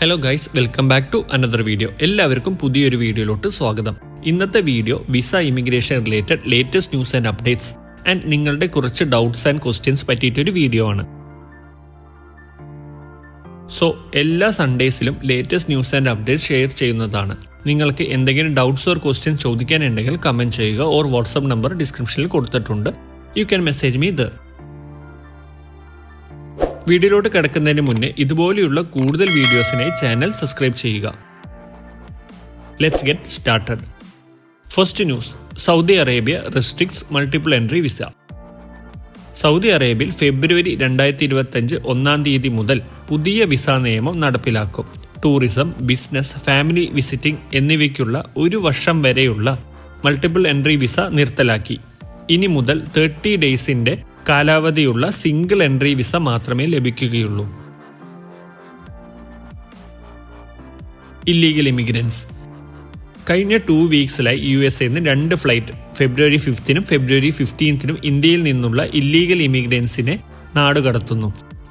Hello guys, welcome back to another video. എല്ലാവർക്കും പുതിയൊരു വീഡിയോയിലോട്ട് സ്വാഗതം. ഇന്നത്തെ video visa immigration related latest news and updates and നിങ്ങളുടെ കുറച്ച് ഡൗട്ട്സ് ആൻഡ് ക്വസ്റ്റ്യൻസ് പറ്റിയിട്ടൊരു വീഡിയോ ആണ്. സോ എല്ലാ സൺഡേസിലും latest news and updates share ചെയ്യുന്നതാണ്. നിങ്ങൾക്ക് എന്തെങ്കിലും ഡൗട്ട്സ് ഓർ ക്വസ്റ്റ്യൻസ് ചോദിക്കാനുണ്ടെങ്കിൽ കമന്റ് ചെയ്യുക ഓർ വാട്സ്ആപ്പ് നമ്പർ ഡിസ്ക്രിപ്ഷനിൽ കൊടുത്തിട്ടുണ്ട്. You can message me there. വീഡിയോയിലോട്ട് കിടക്കുന്നതിന് മുന്നേ ഇതുപോലെയുള്ള കൂടുതൽ വീഡിയോസിനായി ചാനൽ സബ്സ്ക്രൈബ് ചെയ്യുക. Let's get started. First news, Saudi Arabia restricts multiple entry visa. Saudi അറേബ്യയിൽ ഫെബ്രുവരി 2025 ഒന്നാം തീയതി മുതൽ പുതിയ വിസ നിയമം നടപ്പിലാക്കും. ടൂറിസം, ബിസിനസ്, ഫാമിലി വിസിറ്റിംഗ് എന്നിവയ്ക്കുള്ള 1 വർഷം വരെയുള്ള മൾട്ടിപ്പിൾ എൻട്രി വിസ നിർത്തലാക്കി. ഇനി മുതൽ 30 ഡേയ്സിന്റെ കാലാവധിയുള്ള സിംഗിൾ എൻട്രി വിസ മാത്രമേ ലഭിക്കുകയുള്ളൂ. Illegal immigrants. കഴിഞ്ഞ 2 വീക്സിലായി USA 2 ഫ്ലൈറ്റ് ഫെബ്രുവരി 5 ഫെബ്രുവരി 15 ഇന്ത്യയിൽ നിന്നുള്ള ഇല്ലീഗൽ ഇമിഗ്രൻസിനെ നാടുകടത്തുന്നു.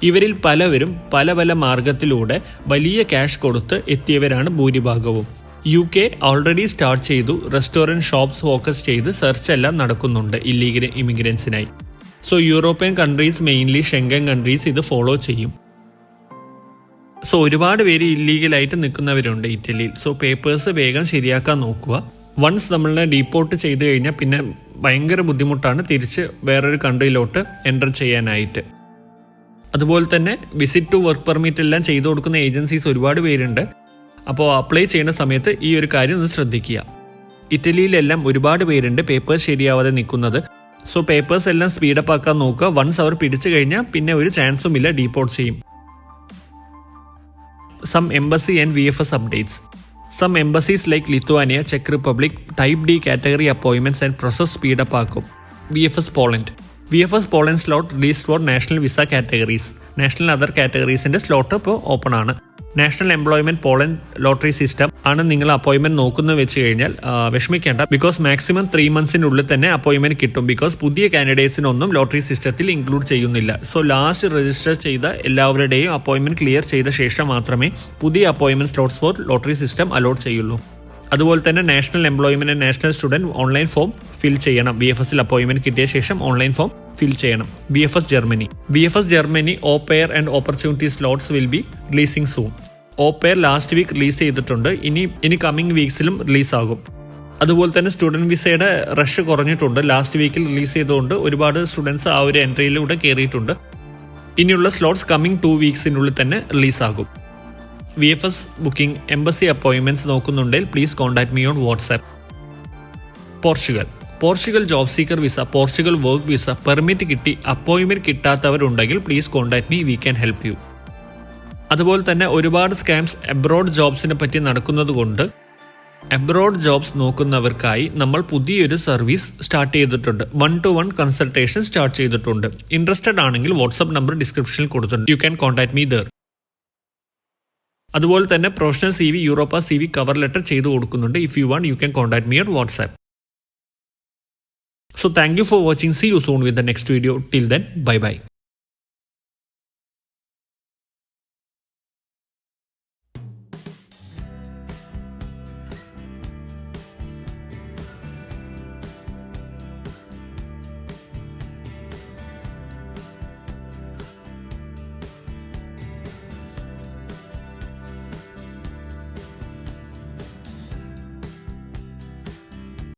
ഇവരിൽ പലവരും പല മാർഗത്തിലൂടെ വലിയ ക്യാഷ് കൊടുത്ത് എത്തിയവരാണ് ഭൂരിഭാഗവും. UK ഓൾറെഡി സ്റ്റാർട്ട് ചെയ്തു. റെസ്റ്റോറൻറ്റ്, ഷോപ്സ് ഫോക്കസ് ചെയ്ത് സെർച്ച് എല്ലാം നടക്കുന്നുണ്ട് ഇല്ലീഗൽ ഇമിഗ്രൻസിനായി. So European countries, mainly Schengen countries ഇത് ഫോളോ ചെയ്യും. സോ ഒരുപാട് പേര് ഇല്ലീഗലായിട്ട് നിൽക്കുന്നവരുണ്ട് ഇറ്റലിയിൽ. സോ പേപ്പേഴ്സ് വേഗം ശരിയാക്കാൻ നോക്കുക. വൺസ് നമ്മളെ ഡീപ്പോർട്ട് ചെയ്ത് കഴിഞ്ഞാൽ പിന്നെ ഭയങ്കര ബുദ്ധിമുട്ടാണ് തിരിച്ച് വേറൊരു കൺട്രിയിലോട്ട് എൻ്റർ ചെയ്യാനായിട്ട്. അതുപോലെ തന്നെ വിസിറ്റ് ടു വർക്ക് പെർമിറ്റ് എല്ലാം ചെയ്തു കൊടുക്കുന്ന ഏജൻസീസ് ഒരുപാട് പേരുണ്ട്. അപ്പോൾ അപ്ലൈ ചെയ്യുന്ന സമയത്ത് ഈ ഒരു കാര്യം ഒന്ന് ശ്രദ്ധിക്കുക. ഇറ്റലിയിലെല്ലാം ഒരുപാട് പേരുണ്ട് പേപ്പേഴ്സ് ശരിയാവാതെ നിൽക്കുന്നത്. സോ പേപ്പേഴ്സ് എല്ലാം സ്പീഡപ്പ് ആക്കാൻ നോക്കുക. വൺസ് അവർ പിടിച്ചു കഴിഞ്ഞാൽ പിന്നെ ഒരു ചാൻസും ഇല്ല, ഡീപ്പോർട്ട് ചെയ്യും. Some embassy and VFS updates. Some embassies like Lithuania, ചെക്ക് Republic type D category appointments and process speed up ആക്കും. VFS Poland slot released for national visa categories. National other കാറ്റഗറീസിന്റെ സ്ലോട്ട് ഇപ്പോൾ ഓപ്പൺ ആണ്. National employment Poland lottery system ആണ് നിങ്ങൾ അപ്പോയിൻമെന്റ് നോക്കുന്നത് വെച്ച് കഴിഞ്ഞാൽ വിഷമിക്കേണ്ട. ബിക്കോസ് മാക്സിമം 3 മന്ത്സിനുള്ളിൽ തന്നെ അപ്പോയിൻമെന്റ് കിട്ടും. ബിക്കോസ് പുതിയ കാൻഡിഡേറ്റ്സിനൊന്നും ലോട്ടറി സിസ്റ്റത്തിൽ ഇൻക്ലൂഡ് ചെയ്യുന്നില്ല. സോ ലാസ്റ്റ് രജിസ്റ്റർ ചെയ്ത എല്ലാവരുടെയും അപ്പോയിൻമെന്റ് ക്ലിയർ ചെയ്ത ശേഷം മാത്രമേ പുതിയ അപ്പോയിൻമെന്റ് slots for lottery system allot ചെയ്യുള്ളൂ. അതുപോലെ തന്നെ national employment and national student online form fill ചെയ്യണം. VFSൽ അപ്പോയിൻമെന്റ് കിട്ടിയ ശേഷം ഓൺലൈൻ ഫോം ഫിൽ ചെയ്യണം. VFS Germany au pair and opportunity slots will be releasing soon. Au pair last week release ചെയ്തിട്ടുണ്ട്. ഇനി കമ്മിങ് വീക്സിലും റിലീസ് ആകും. അതുപോലെ തന്നെ സ്റ്റുഡൻറ് വിസയുടെ റഷ് കുറഞ്ഞിട്ടുണ്ട്. ലാസ്റ്റ് വീക്കിൽ റിലീസ് ചെയ്തുകൊണ്ട് ഒരുപാട് സ്റ്റുഡൻസ് ആ ഒരു എൻട്രിയിലൂടെ കയറിയിട്ടുണ്ട്. ഇനിയുള്ള സ്ലോട്ട്സ് കമ്മിങ് 2 വീക്സിനുള്ളിൽ തന്നെ റിലീസ് ആകും. VFS ബുക്കിംഗ്, എംബസി അപ്പോയിൻമെന്റ്സ് നോക്കുന്നുണ്ടെങ്കിൽ please contact me on WhatsApp. Portugal job seeker visa, Portugal work visa permit കിട്ടി അപ്പോയിൻമെന്റ് കിട്ടാത്തവരുണ്ടെങ്കിൽ please contact me, we can help you. അതുപോലെ തന്നെ ഒരുപാട് സ്കാംസ് അബ്രോഡ് ജോബ്സിനെ പറ്റി നടക്കുന്നത് കൊണ്ട് അബ്രോഡ് ജോബ്സ് നോക്കുന്നവർക്കായി നമ്മൾ പുതിയൊരു സർവീസ് സ്റ്റാർട്ട് ചെയ്തിട്ടുണ്ട്. 1-to-1 കൺസൾട്ടേഷൻ സ്റ്റാർട്ട് ചെയ്തിട്ടുണ്ട്. ഇൻട്രസ്റ്റഡ് ആണെങ്കിൽ വാട്സ്ആപ്പ് നമ്പർ ഡിസ്ക്രിപ്ഷനിൽ കൊടുത്തിട്ടുണ്ട്. You can contact me there. അതുപോലെ തന്നെ professional CV, Europa CV cover letter ചെയ്തു കൊടുക്കുന്നുണ്ട്. If you want you can contact me on WhatsApp. So thank you for watching. See you soon with the next video. Till then, bye bye.